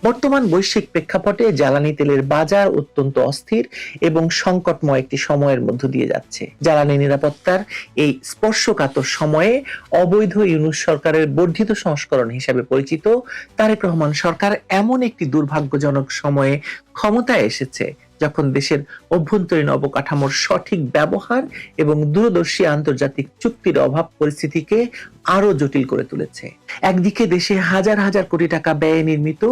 বর্তমান বৈশ্বিক প্রেক্ষাপটে জ্বালানি তেলের বাজার অত্যন্ত অস্থির এবং সংকটময় একটি সময়ের মধ্য দিয়ে যাচ্ছে। জ্বালানি নিরাপত্তার এই স্পর্শকাতর সময়ে অবৈধ ইউনূস সরকারের বর্ধিত সংস্করণ হিসেবে পরিচিত তারেক রহমান সরকার এমন একটি দুর্ভাগ্যজনক সময়ে ক্ষমতায় এসেছে যখন দেশের অভ্যন্তরীণ অবকাঠামোর সঠিক ব্যবহার এবং দূরদর্শী আন্তর্জাতিক চুক্তির অভাব পরিস্থিতিকে আরো জটিল করে তুলেছে। একদিকে দেশে হাজার হাজার কোটি টাকা ব্যয়ে নির্মিত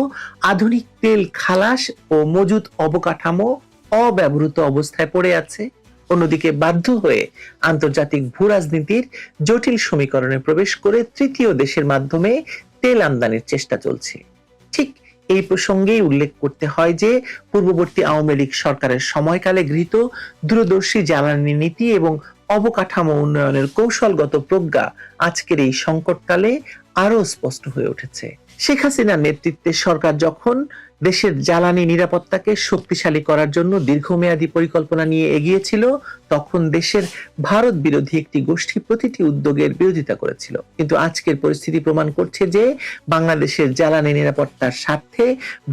আধুনিক তেল খালাস ও মজুদ অবকাঠামো অব্যবহৃত অবস্থায় পড়ে আছে, অন্যদিকে বাধ্য হয়ে আন্তর্জাতিক ভূ রাজনীতির জটিল সমীকরণে প্রবেশ করে তৃতীয় দেশের মাধ্যমে তেল আমদানির চেষ্টা চলছে। ঠিক এই প্রসঙ্গেই উল্লেখ করতে হয় যে পূর্ববর্তী আওয়ামী লীগ সরকারের সময়কালে গৃহীত দূরদর্শী জ্বালানি নীতি এবং অবকাঠামো উন্নয়নের কৌশলগত প্রজ্ঞা আজকের এই সংকটকালে আরো স্পষ্ট হয়ে উঠেছে। শেখ হাসিনার নেতৃত্বে সরকার যখন দেশের জ্বালানি নিরাপত্তাকে শক্তিশালী করার জন্য দীর্ঘমেয়াদী পরিকল্পনা নিয়ে এগিয়েছিল, তখন দেশের ভারত বিরোধী একটি গোষ্ঠী প্রতিটি উদ্যোগের বিরোধিতা করেছিল। কিন্তু আজকের পরিস্থিতি প্রমাণ করছে যে বাংলাদেশের জ্বালানি নিরাপত্তার স্বার্থে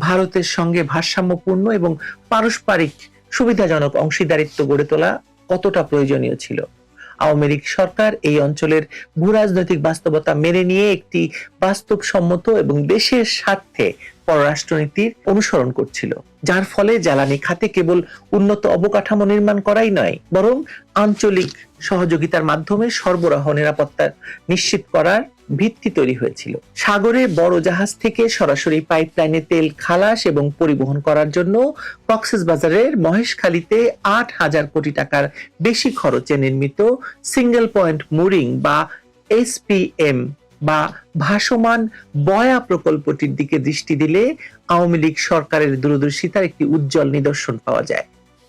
ভারতের সঙ্গে ভারসাম্যপূর্ণ এবং পারস্পরিক সুবিধাজনক অংশীদারিত্ব গড়ে তোলা কতটা প্রয়োজনীয় ছিল। আওয়ামী লীগ সরকার এই অঞ্চলের ভূরাজনৈতিক বাস্তবতা মেনে নিয়ে একটি বাস্তবসম্মত এবং দেশের স্বার্থে পররাষ্ট্রনীতির অনুসরণ করছিল, যার ফলে জ্বালানি খাতে কেবল উন্নত অবকাঠামো নির্মাণ করাই নয়, বরং আঞ্চলিক সহযোগিতার মাধ্যমে সরবরাহ নিরাপত্তা নিশ্চিত করার ভিত্তি তৈরি হয়েছিল। সাগরে বড় জাহাজ থেকে সরাসরি পাইপলাইনে তেল খালাস এবং পরিবহন করার জন্য কক্সবাজারের মহেশখালীতে ৮,০০০ কোটি টাকার বেশি খরচে নির্মিত সিঙ্গেল পয়েন্ট মুরিং বা এসপিএম বা ভাসমান বয়া প্রকল্পটির দিকে দৃষ্টি দিলে আওয়ামী লীগ সরকারের দূরদর্শিতার একটি উজ্জ্বল নিদর্শন পাওয়া যায়।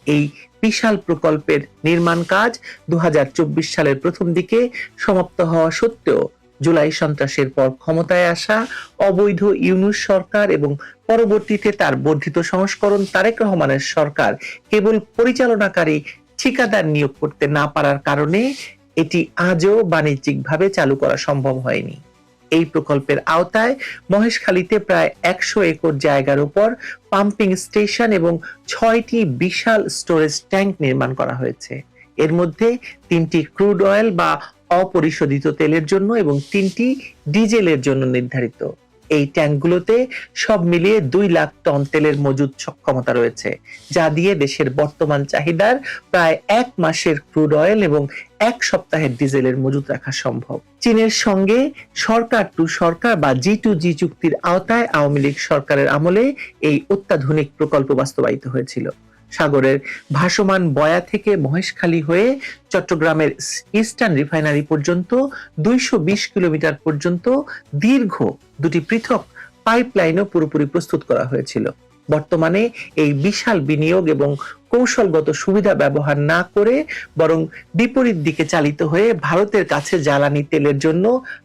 এই বিশাল প্রকল্পের নির্মাণ কাজ ২০২৪ সালের প্রথম দিকে সমাপ্ত হওয়া সত্ত্বেও জুলাই সন্ত্রাসের পর ক্ষমতায় আসা অবৈধ ইউনূস সরকার এবং পরবর্তীতে তার বর্ধিত সংস্করণ তারেক রহমানের সরকার কেবল পরিচালনাকারী ঠিকাদার নিয়োগ করতে না পারার কারণে এটি আজও বাণিজ্যিকভাবে চালু করা সম্ভব হয়নি। এই প্রকল্পের আওতায় মহেশখালীতে প্রায় ১০০ একর জায়গার উপর পাম্পিং স্টেশন এবং ৬টি বিশাল স্টোরেজ ট্যাঙ্ক নির্মাণ করা হয়েছে। এর মধ্যে ৩টি ক্রুড অয়েল বা অপরিশোধিত তেলের জন্য এবং ৩টি ডিজেলের জন্য নির্ধারিত। এই ট্যাঙ্কগুলোতে সব মিলিয়ে ২ লাখ টন তেলের মজুদ সক্ষমতা রয়েছে, যা দিয়ে দেশের বর্তমান চাহিদার প্রায় ১ মাসের ক্রুড অয়েল এবং ১ সপ্তাহের ডিজেলের মজুদ রাখা সম্ভব। চীনের সঙ্গে সরকার টু সরকার বা G2G চুক্তির আওতায় আওয়ামী লীগ সরকারের আমলে এই অত্যাধুনিক প্রকল্প বাস্তবায়িত হয়েছিল। সাগরের ভাসমান বয়া থেকে মহেশখালী হয়ে চট্টগ্রামের ইস্টার্ন রিফাইনারি পর্যন্ত ২২০ কিলোমিটার পর্যন্ত দীর্ঘ ২টি পৃথক পাইপলাইনও পুরোপুরি প্রস্তুত করা হয়েছিল। বর্তমানে এই বিশাল বিনিয়োগ এবং কৌশলগত সুবিধা ব্যবহার না করে বরং বিপরীত দিকে চালিত হয়ে ভারতের কাছে জ্বালানি তেলের জন্য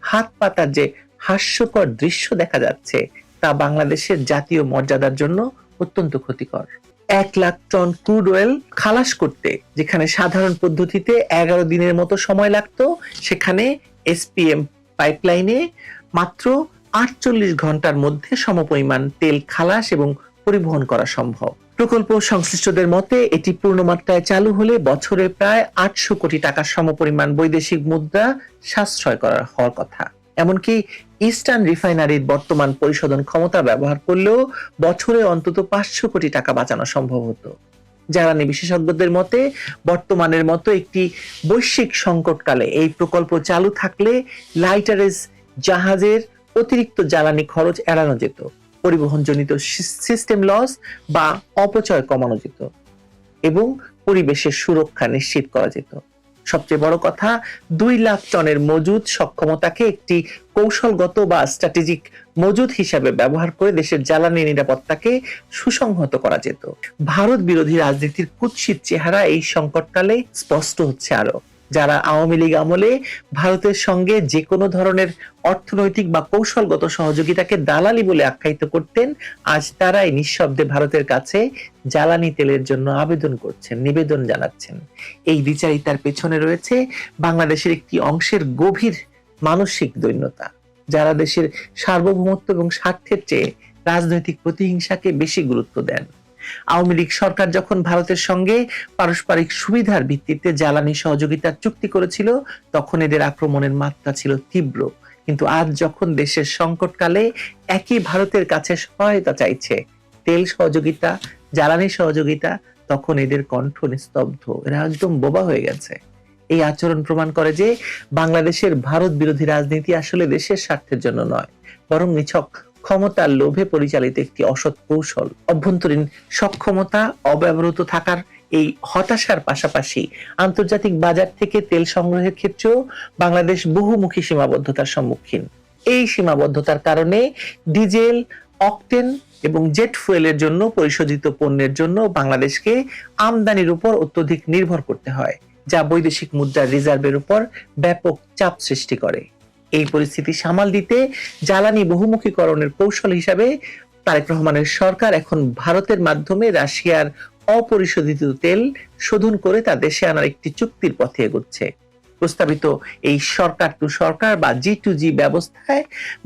হাত পাতার যে হাস্যকর দৃশ্য দেখা যাচ্ছে, তা বাংলাদেশের জাতীয় মর্যাদার জন্য অত্যন্ত ক্ষতিকর। ১ লাখ টন ক্রুড অয়েল খালাস করতে যেখানে সাধারণ পদ্ধতিতে ১১ দিনের মতো সময় লাগতো, সেখানে এসপিএম পাইপলাইনে মাত্র ৪৮ ঘন্টার মধ্যে সমপরিমাণ তেল খালাস এবং পরিবহন করা সম্ভব। প্রকল্প সংশ্লিষ্টদের মতে এটি পূর্ণমাত্রায় চালু হলে বছরে প্রায় ৮০০ কোটি টাকার সমপরিমাণ বৈদেশিক মুদ্রা সাশ্রয় হওয়ার কথা। এমনকি ইস্টার্ন রিফাইনারির বর্তমান পরিশোধন ক্ষমতা ব্যবহার করলেও বছরে অন্তত ৫০০ কোটি টাকা বাঁচানো সম্ভব হতো। জ্বালানি বিশেষজ্ঞদের মতে বর্তমানের মতো একটি বৈশ্বিক সংকটকালে এই প্রকল্প চালু থাকলে লাইটারেজ জাহাজের অতিরিক্ত জ্বালানি খরচ এড়ানো যেত, পরিবহনজনিত সিস্টেম লস বা অপচয় কমানো যেত এবং পরিবেশের সুরক্ষা নিশ্চিত করা যেত। সবচেয়ে বড় কথা, ২ লাখ টনের মজুদ সক্ষমতাকে একটি কৌশলগত বা স্ট্র্যাটেজিক মজুদ হিসাবে ব্যবহার করে দেশের জ্বালানি নিরাপত্তাকে সুসংহত করা যেত। ভারত বিরোধী রাজনীতির কুৎসিত চেহারা এই সংকটকালে স্পষ্ট হচ্ছে আরো। যারা আওয়ামী লীগ আমলে ভারতের সঙ্গে যে কোনো ধরনের অর্থনৈতিক বা কৌশলগত সহযোগিতাকে দালালি বলে আখ্যায়িত করতেন, আজ তারাই নিঃশব্দে ভারতের কাছে জ্বালানি তেলের জন্য আবেদন করছেন, নিবেদন জানাচ্ছেন। এই দ্বিচারিতার পেছনে রয়েছে বাংলাদেশের একটি অংশের গভীর মানসিক দৈন্যতা, যারা দেশের সার্বভৌমত্ব এবং স্বার্থের চেয়ে রাজনৈতিক প্রতিহিংসাকে বেশি গুরুত্ব দেন। আওয়ামী লীগ সরকার যখন ভারতের সঙ্গে পারস্পরিক সুবিধার ভিত্তিতে জ্বালানি সহযোগিতার চুক্তি করেছিল, তখন এদের আক্রমণের মাত্রা ছিল তীব্র। কিন্তু আজ যখন দেশের সংকটকালে একই ভারতের কাছে সহায়তা চাইছে, তেল সহযোগিতা, জ্বালানি সহযোগিতা, তখন এদের কণ্ঠ নিস্তব্ধ। এরা একদম বোবা হয়ে গেছে। এই আচরণ প্রমাণ করে যে বাংলাদেশের ভারত বিরোধী রাজনীতি আসলে দেশের স্বার্থের জন্য নয়, বরং নিছক ক্ষমতার লোভে পরিচালিত একটি অসৎ কৌশল। অভ্যন্তরীণ সক্ষমতা অব্যবহৃত থাকার এই হতাশার পাশাপাশি আন্তর্জাতিক বাজার থেকে তেল সংগ্রহের ক্ষেত্রেও বাংলাদেশ বহুমুখী সীমাবদ্ধতার সম্মুখীন। এই সীমাবদ্ধতার কারণে ডিজেল, অকটেন এবং জেট ফুয়েলের জন্য পরিশোধিত পণ্যের জন্য বাংলাদেশকে আমদানির উপর অত্যধিক নির্ভর করতে হয়, যা বৈদেশিক মুদ্রার রিজার্ভের উপর ব্যাপক চাপ সৃষ্টি করে। এই পরিস্থিতি সামাল দিতে জ্বালানি বহুমুখীকরণের কৌশল হিসাবে তারেক রহমানের সরকার এখন ভারতের মাধ্যমে রাশিয়ার অপরিশোধিত তেল শোধন করে তা দেশে আনার একটি চুক্তির পথে এগোচ্ছে। প্রস্তাবিত এই সরকার টু সরকার বা G2G ব্যবস্থায়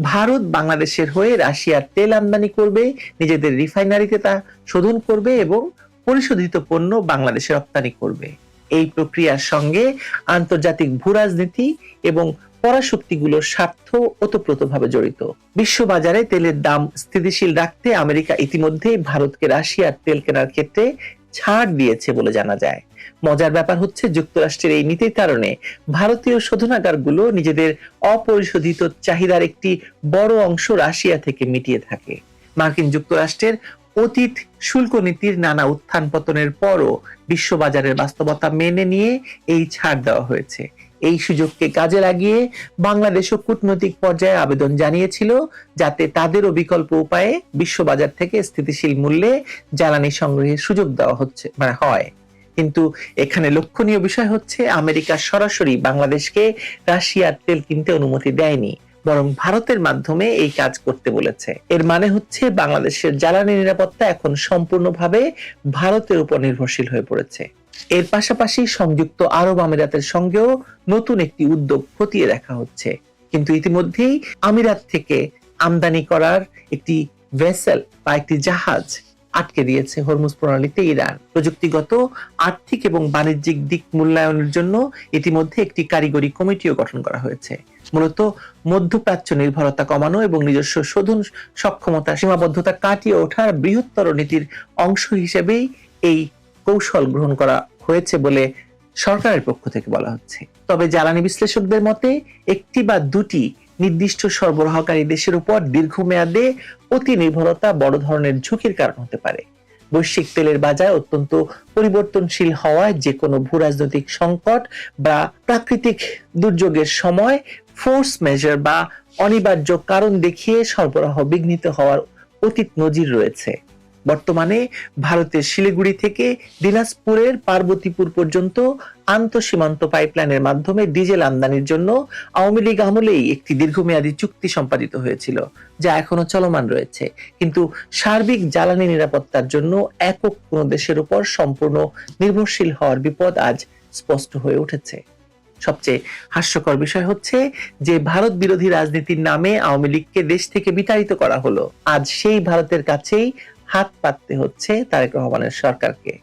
ভারত বাংলাদেশের হয়ে রাশিয়ার তেল আমদানি করবে, নিজেদের রিফাইনারিতে তা শোধন করবে এবং পরিশোধিত পণ্য বাংলাদেশে রপ্তানি করবে। এই প্রক্রিয়ার সঙ্গে আন্তর্জাতিক ভূরাজনীতি এবং পরাশক্তিগুলোর স্বার্থ ওতপ্রোতভাবে জড়িত। বিশ্ববাজারে তেলের দাম স্থিতিশীল রাখতে আমেরিকা ইতিমধ্যেই ভারতকে রাশিয়ার তেল কেনার ক্ষেত্রে ছাড় দিয়েছে বলে জানা যায়। মজার ব্যাপার হচ্ছে, যুক্তরাষ্ট্রের এই নীতির কারণে ভারতীয় শোধনাগারগুলো নিজেদের অপরিশোধিত চাহিদার একটি বড় অংশ রাশিয়া থেকে মিটিয়ে থাকে। মার্কিন যুক্তরাষ্ট্রের অতীত শুল্ক নীতির নানা উত্থান পতনের পরও বিশ্ববাজারের বাস্তবতা মেনে নিয়ে এই ছাড় দেওয়া হয়েছে। এই সুযোগকে কাজে লাগিয়ে বাংলাদেশও কূটনৈতিক পর্যায়ে আবেদন জানিয়েছিল, যাতে তাদেরও বিকল্প উপায়ে বিশ্ববাজার থেকে স্থিতিশীল মূল্যে জ্বালানি সংগ্রহের সুযোগ দেওয়া হয়। কিন্তু এখানে লক্ষণীয় বিষয় হচ্ছে, আমেরিকা সরাসরি বাংলাদেশকে রাশিয়ার তেল কিনতে অনুমতি দেয়নি, বরং ভারতের মাধ্যমে এই কাজ করতে বলেছে। এর মানে হচ্ছে বাংলাদেশের জ্বালানি নিরাপত্তা এখন সম্পূর্ণভাবে ভারতের উপর নির্ভরশীল হয়ে পড়েছে। এর পাশাপাশি সংযুক্ত আরব আমিরাতের সঙ্গেও নতুন একটি উদ্যোগ খতিয়ে দেখা হচ্ছে। কিন্তু ইতিমধ্যেই আমিরাত থেকে আমদানি করার একটি ভেসেল বা একটি জাহাজ আটকে দিয়েছে হরমুজ প্রণালীতে ইরান। প্রযুক্তিগত, আর্থিক এবং বাণিজ্যিক দিক মূল্যায়নের জন্য ইতিমধ্যে একটি কারিগরি কমিটিও গঠন করা হয়েছে। মূলত মধ্যপ্রাচ্য নির্ভরতা কমানো এবং নিজস্ব শোধন সক্ষমতা সীমাবদ্ধতা কাটিয়ে ওঠার বৃহত্তর নীতির অংশ হিসেবেই এই কৌশল গ্রহণ করা হয়েছে বলে সরকারের পক্ষ থেকে বলা হচ্ছে। তবে জ্বালানি বিশ্লেষকদের মতে একটি বা দুটি নির্দিষ্ট সরবরাহকারী দেশের উপর দীর্ঘমেয়াদে অতি নির্ভরতা বড় ধরনের ঝুঁকির কারণ হতে পারে। বৈশ্বিক তেলের বাজার অত্যন্ত পরিবর্তনশীল হওয়ায় যে কোনো ভূরাজনৈতিক সংকট বা প্রাকৃতিক দুর্যোগের সময় ফোর্স মেজার বা অনিবার্য কারণ দেখিয়ে সরবরাহ বিঘ্নিত হওয়ার অতীত নজির রয়েছে। বর্তমানে ভারতের শিলিগুড়ি থেকে দিনাজপুরের পার্বতীপুর পর্যন্ত আন্তঃসীমান্ত পাইপলাইনের মাধ্যমে ডিজেল আমদানির জন্য আওয়ামী লীগ আমলেই একটি দীর্ঘমেয়াদী চুক্তি সম্পাদিত হয়েছিল, যা এখনো চলমান রয়েছে। কিন্তু সার্বিক জ্বালানি নিরাপত্তার জন্য একক কোনো দেশের উপর সম্পূর্ণ নির্ভরশীল হওয়ার বিপদ আজ স্পষ্ট হয়ে উঠেছে। সবচেয়ে হাস্যকর বিষয় হচ্ছে যে ভারত বিরোধী রাজনীতির নামে আওয়ামী লীগকে দেশ থেকে বিতাড়িত করা হলো। আজ সেই ভারতের কাছেই হাত পাততে হচ্ছে তারেক রহমানের সরকারকে।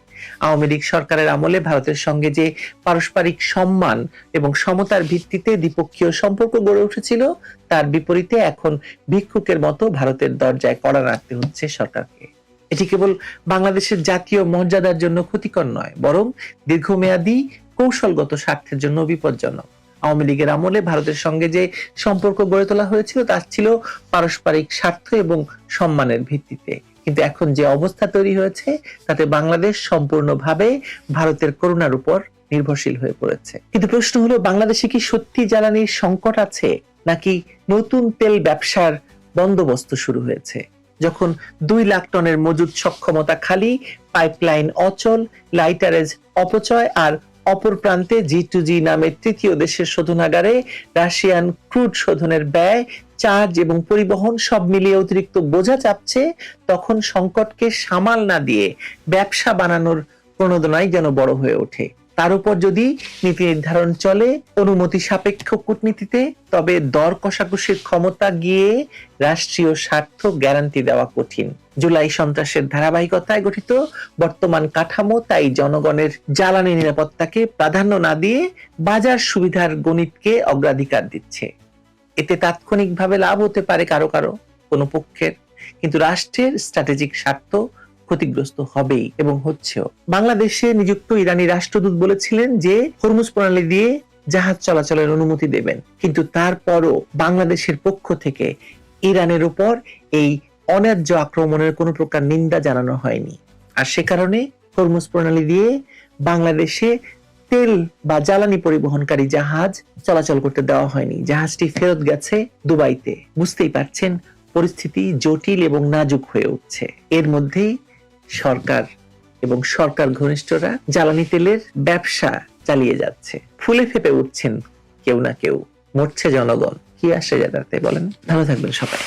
আওয়ামী লীগ সরকারের আমলে ভারতের সঙ্গে যে পারস্পরিক সম্মান এবং সমতার ভিত্তিতে দ্বিপক্ষীয় সম্পর্ক গড়ে উঠেছিল, তার বিপরীতে এখন ভিক্ষুকের মতো ভারতের দরজায় কড়া নাড়তে হচ্ছে সরকারকে। এটি কেবল বাংলাদেশের জাতীয় মর্যাদার জন্য ক্ষতিকর নয়, বরং দীর্ঘমেয়াদী কৌশলগত স্বার্থের জন্য বিপজ্জনক। আওয়ামী লীগের আমলে ভারতের সঙ্গে যে সম্পর্ক গড়ে তোলা হয়েছিল তা ছিল পারস্পরিক স্বার্থ এবং সম্মানের ভিত্তিতে। কিন্তু এখন যে অবস্থা তৈরি হয়েছে তাতে বাংলাদেশ সম্পূর্ণভাবে ভারতের করুণার উপর নির্ভরশীল হয়ে পড়েছে। কিন্তু প্রশ্ন হলো, বাংলাদেশে কি সত্যি জ্বালানির সংকট আছে, নাকি নতুন তেল ব্যবসার বন্দোবস্ত শুরু হয়েছে? যখন 2 লাখ টনের মজুদ সক্ষমতা খালি, পাইপলাইন অচল, লাইটারেজ অপচয়, আর অপর প্রান্তে G2G নামে তৃতীয় দেশের শোধনাগারে রাশিয়ান ক্রুড শোধনের ব্যয়, চার্জ এবং পরিবহন সব মিলিয়ে অতিরিক্ত বোঝা চাপছে, তখন সংকটকে সামাল না দিয়ে ব্যবসা বানানোর প্রণোদনাই যেন বড় হয়ে ওঠে। তার উপর যদি নীতি নির্ধারণ চলে অনুমতি সাপেক্ষ কূটনীতিতে, তবে দর কষাকষির ক্ষমতা গিয়ে রাষ্ট্রীয় স্বার্থ গ্যারান্টি দেওয়া কঠিন। জুলাই সন্ত্রাসের ধারাবাহিকতায় গঠিত বর্তমান কাঠামো তাই জনগণের জ্বালানি নিরাপত্তাকে প্রাধান্য না দিয়ে বাজার সুবিধার গণিতকে অগ্রাধিকার দিচ্ছে। এতে তাৎক্ষণিকভাবে লাভ হতে পারে কারো কারো কোনো পক্ষের, কিন্তু রাষ্ট্রের স্ট্র্যাটেজিক স্বার্থ ক্ষতিগ্রস্ত হবেই এবং হচ্ছেও। বাংলাদেশে নিযুক্ত ইরানি রাষ্ট্রদূত বলেছিলেন যে হরমুজ প্রণালী দিয়ে জাহাজ চলাচলের অনুমতি দেবেন, কিন্তু তারপরও বাংলাদেশের পক্ষ থেকে ইরানের উপর এই অন্যায্য আক্রমণের কোনো প্রকার নিন্দা জানানো হয়নি। আর সে কারণে হরমুজ প্রণালী দিয়ে বাংলাদেশে তেল বা জ্বালানি পরিবহনকারী জাহাজ চলাচল করতে দেওয়া হয়নি। জাহাজটি ফেরত গেছে দুবাইতে। বুঝতেই পারছেন পরিস্থিতি জটিল এবং নাজুক হয়ে উঠছে। এর মধ্যেই সরকার এবং সরকার ঘনিষ্ঠরা জ্বালানি তেলের ব্যবসা চালিয়ে যাচ্ছে। ফুলে ফেপে উঠছেন কেউ না কেউ, মরছে জনগণ। কি আসে যায় তাতে বলেন? ভালো থাকবেন সবাই।